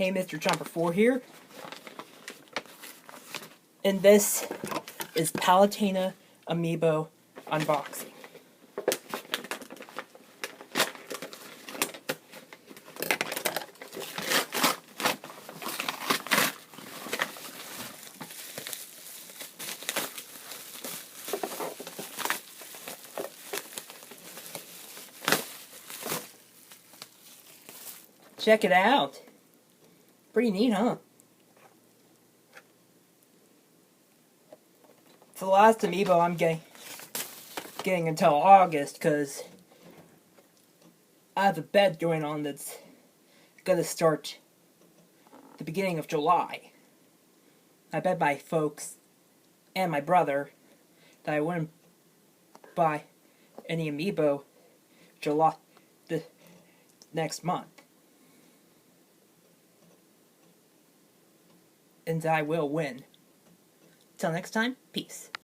Hey, Mr. Jumper 4 here. And this is Palutena Amiibo unboxing. Check it out. Pretty neat, huh? It's the last Amiibo I'm getting until August, because I have a bet going on that's gonna start the beginning of July. I bet my folks and my brother that I wouldn't buy any Amiibo July the next month. And I will win. Till next time, peace.